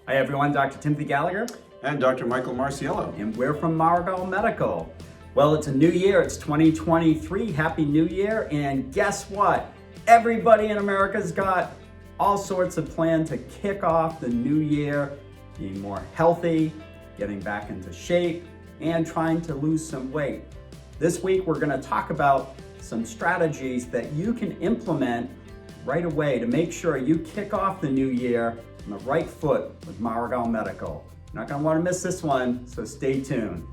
Hi everyone, Dr. Timothy Gallagher. And Dr. Michael Marciello. And we're from Maragal Medical. Well, it's a new year, it's 2023, Happy New Year, and guess what? Everybody in America's got all sorts of plans to kick off the new year, being more healthy, getting back into shape, and trying to lose some weight. This week, we're gonna talk about some strategies that you can implement right away to make sure you kick off the new year on the right foot with Maragal Medical. You're not gonna wanna miss this one, so stay tuned.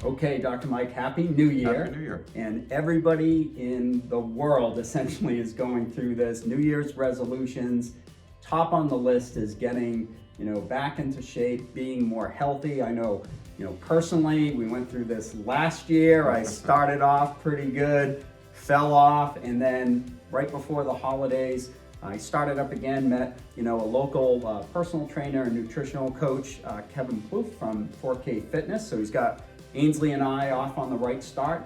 Okay, Dr. Mike, Happy New Year. Happy New Year. And everybody in the world essentially is going through this. New Year's resolutions, top on the list is getting, back into shape, being more healthy. I know, personally, we went through this last year. I started off pretty good, fell off, and then right before the holidays, I started up again, met, a local personal trainer and nutritional coach, Kevin Plouffe from 4K Fitness. So he's got Ainsley and I off on the right start.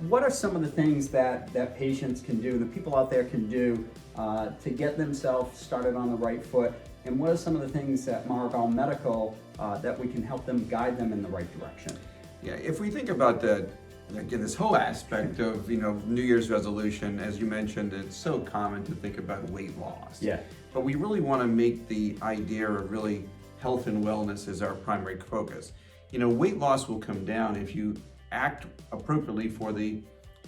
What are some of the things that patients can do, the people out there can do to get themselves started on the right foot? And what are some of the things that Maragal Medical that we can help them guide them in the right direction? Yeah, if we think about this whole aspect of New Year's resolution, as you mentioned, it's so common to think about weight loss. Yeah. But we really want to make the idea of really health and wellness as our primary focus. Weight loss will come down if you act appropriately for the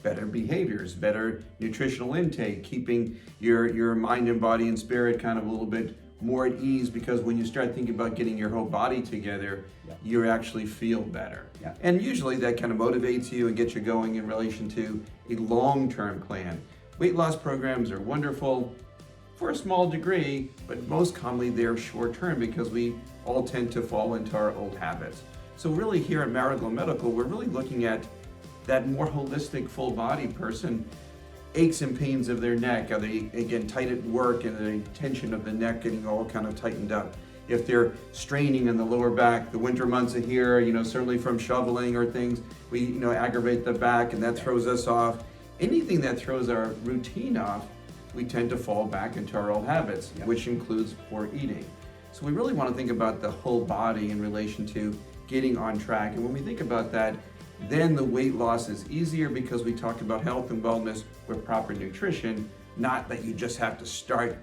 better behaviors, better nutritional intake, keeping your mind and body and spirit kind of a little bit more at ease, because when you start thinking about getting your whole body together, you actually feel better. Yeah. And usually that kind of motivates you and gets you going in relation to a long-term plan. Weight loss programs are wonderful for a small degree, but most commonly they're short-term because we all tend to fall into our old habits. So really here at Maragal Medical, we're really looking at that more holistic full body person. Aches and pains of their neck, are they, again, tight at work and the tension of the neck getting all kind of tightened up? If they're straining in the lower back, the winter months are here, certainly from shoveling or things, we, aggravate the back and that throws us off. Anything that throws our routine off, we tend to fall back into our old habits, which includes poor eating. So we really want to think about the whole body in relation to getting on track. And when we think about that, then the weight loss is easier because we talk about health and wellness with proper nutrition, not that you just have to start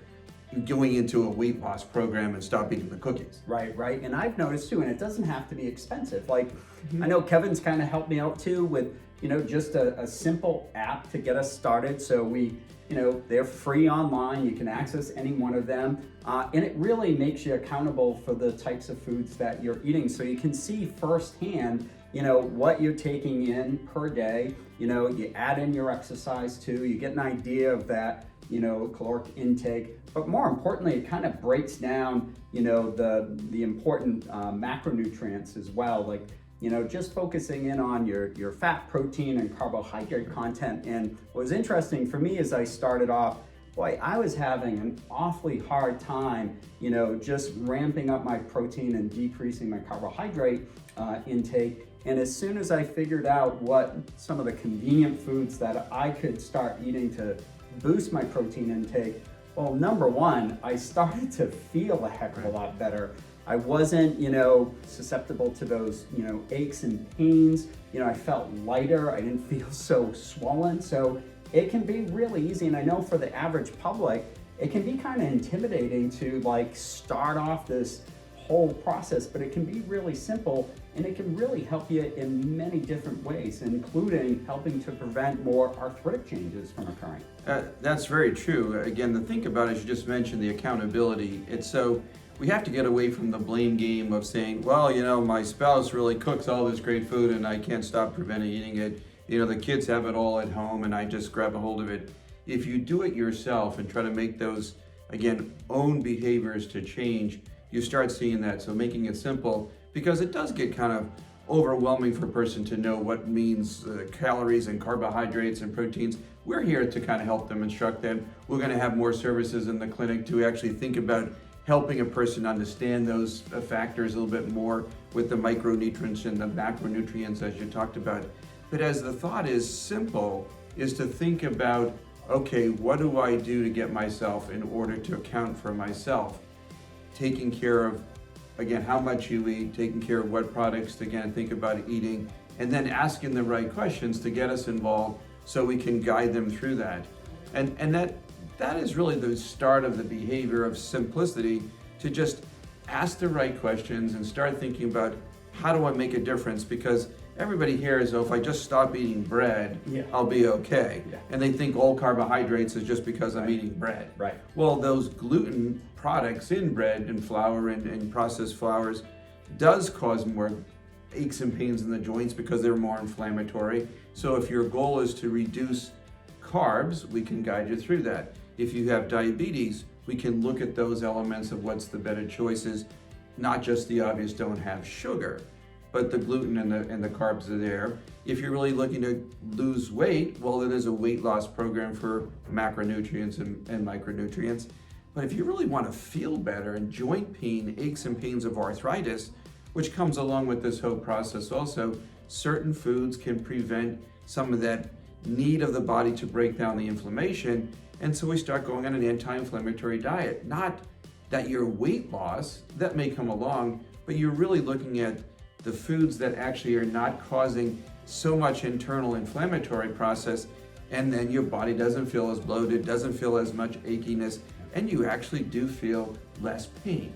going into a weight loss program and stop eating the cookies. Right. And I've noticed too, and it doesn't have to be expensive. Like, I know Kevin's kind of helped me out too with, just a simple app to get us started. So we, they're free online. You can access any one of them. And it really makes you accountable for the types of foods that you're eating. So you can see firsthand, what you're taking in per day. You add in your exercise too. You get an idea of that, caloric intake. But more importantly, it kind of breaks down, the important macronutrients as well. Like, just focusing in on your fat, protein, and carbohydrate content. And what was interesting for me as I started off, I was having an awfully hard time, just ramping up my protein and decreasing my carbohydrate intake. And as soon as I figured out what some of the convenient foods that I could start eating to boost my protein intake, well, number one, I started to feel a heck of a lot better. I wasn't, susceptible to those, aches and pains. I felt lighter. I didn't feel so swollen. So it can be really easy. And I know for the average public, it can be kind of intimidating to start off this whole process, but it can be really simple and it can really help you in many different ways, including helping to prevent more arthritic changes from occurring. That's very true. Again, the think about it, as you just mentioned, the accountability. It's so we have to get away from the blame game of saying, well, my spouse really cooks all this great food and I can't stop preventing eating it. The kids have it all at home and I just grab a hold of it. If you do it yourself and try to make those, again, own behaviors to change, you start seeing that. So making it simple, because it does get kind of overwhelming for a person to know what means calories and carbohydrates and proteins. We're here to kind of help them, instruct them. We're going to have more services in the clinic to actually think about helping a person understand those factors a little bit more with the micronutrients and the macronutrients as you talked about. But as the thought is simple, is to think about, okay, what do I do to get myself in order to account for myself? Taking care of, again, how much you eat, taking care of what products to, again, think about eating, and then asking the right questions to get us involved so we can guide them through that. And that is really the start of the behavior of simplicity, to just ask the right questions and start thinking about, how do I make a difference? Because everybody hears, oh, if I just stop eating bread, I'll be okay. And they think all carbohydrates is just because I'm eating bread. Well, those gluten products in bread and flour and processed flours does cause more aches and pains in the joints because they're more inflammatory. So if your goal is to reduce carbs, we can guide you through that. If you have diabetes, we can look at those elements of what's the better choices, not just the obvious, don't have sugar, but the gluten and the carbs are there. If you're really looking to lose weight, well, then there's a weight loss program for macronutrients and micronutrients. But if you really want to feel better, and joint pain, aches and pains of arthritis, which comes along with this whole process also, certain foods can prevent some of that need of the body to break down the inflammation. And so we start going on an anti-inflammatory diet. Not that your weight loss, that may come along, but you're really looking at the foods that actually are not causing so much internal inflammatory process, and then your body doesn't feel as bloated, doesn't feel as much achiness, and you actually do feel less pain.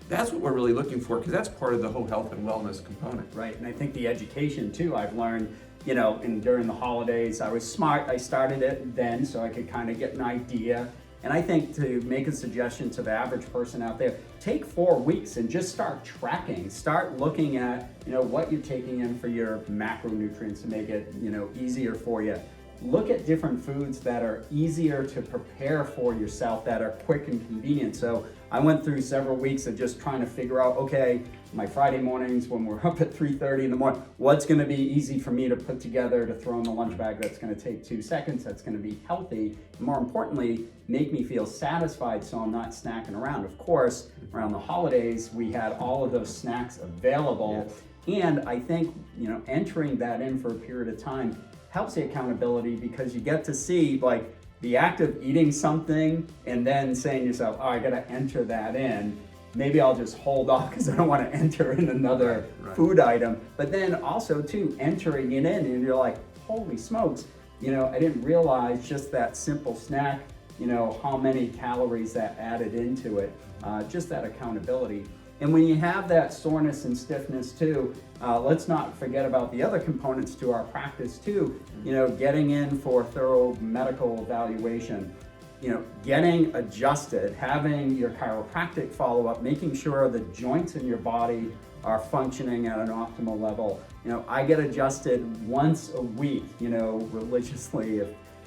That's what we're really looking for, because that's part of the whole health and wellness component. Right, and I think the education too, I've learned, you know, and during the holidays, I was smart. I started it then so I could kind of get an idea. And I think, to make a suggestion to the average person out there, take 4 weeks and just start tracking. Start looking at, you know, what you're taking in for your macronutrients to make it, you know, easier for you. Look at different foods that are easier to prepare for yourself, that are quick and convenient. So I went through several weeks of just trying to figure out, okay, my Friday mornings when we're up at 3:30 in the morning, what's gonna be easy for me to put together to throw in the lunch bag that's gonna take 2 seconds, that's gonna be healthy, and more importantly, make me feel satisfied so I'm not snacking around. Of course, around the holidays, we had all of those snacks available. And I think, you know, entering that in for a period of time helps the accountability, because you get to see, like, the act of eating something and then saying to yourself, oh, I gotta enter that in. Maybe I'll just hold off because I don't want to enter in another food item. But then also too, entering it in, and you're like, holy smokes, you know, I didn't realize just that simple snack, you know, how many calories that added into it. Just that accountability. And when you have that soreness and stiffness too, let's not forget about the other components to our practice too. You know, getting in for thorough medical evaluation, you know, getting adjusted, having your chiropractic follow-up, making sure the joints in your body are functioning at an optimal level. You know, I get adjusted once a week, you know, religiously,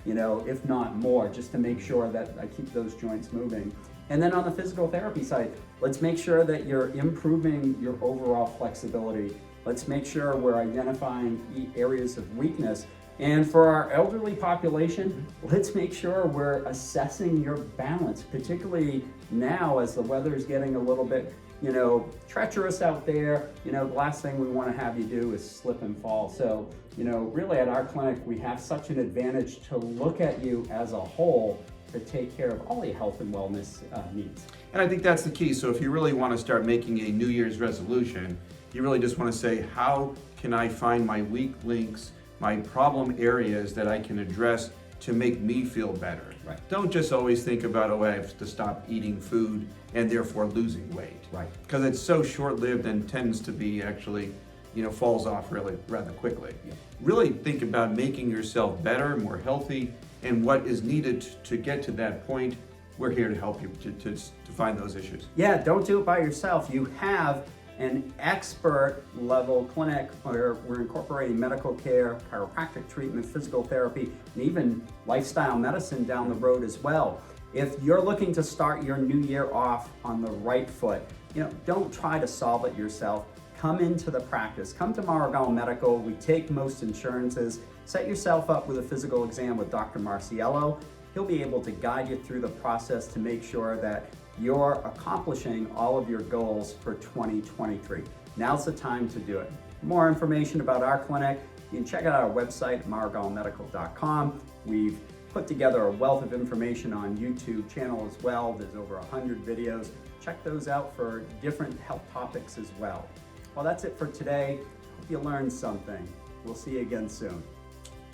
if not more, just to make sure that I keep those joints moving. And then on the physical therapy side, let's make sure that you're improving your overall flexibility. Let's make sure we're identifying areas of weakness. And for our elderly population, let's make sure we're assessing your balance, particularly now as the weather is getting a little bit, you know, treacherous out there. You know, the last thing we want to have you do is slip and fall. So, you know, really at our clinic, we have such an advantage to look at you as a whole to take care of all your health and wellness needs. And I think that's the key. So if you really want to start making a New Year's resolution, you really just want to say, how can I find my weak links, my problem areas that I can address to make me feel better? Right. Don't just always think about, oh, I have to stop eating food and therefore losing weight. Right. Because it's so short-lived and tends to be actually, you know, falls off really rather quickly. Yeah. Really think about making yourself better, more healthy, and what is needed to get to that point. We're here to help you to find those issues. Yeah, don't do it by yourself. You have an expert level clinic where we're incorporating medical care, chiropractic treatment, physical therapy, and even lifestyle medicine down the road as well. If you're looking to start your new year off on the right foot, you know, don't try to solve it yourself. Come into the practice. Come to Maragal Medical. We take most insurances. Set yourself up with a physical exam with Dr. Marciello. He'll be able to guide you through the process to make sure that you're accomplishing all of your goals for 2023. Now's the time to do it. For more information about our clinic, you can check out our website, maragalmedical.com. We've put together a wealth of information on YouTube channel as well. There's over 100 videos. Check those out for different health topics as well. Well, that's it for today. Hope you learned something. We'll see you again soon.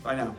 Bye now.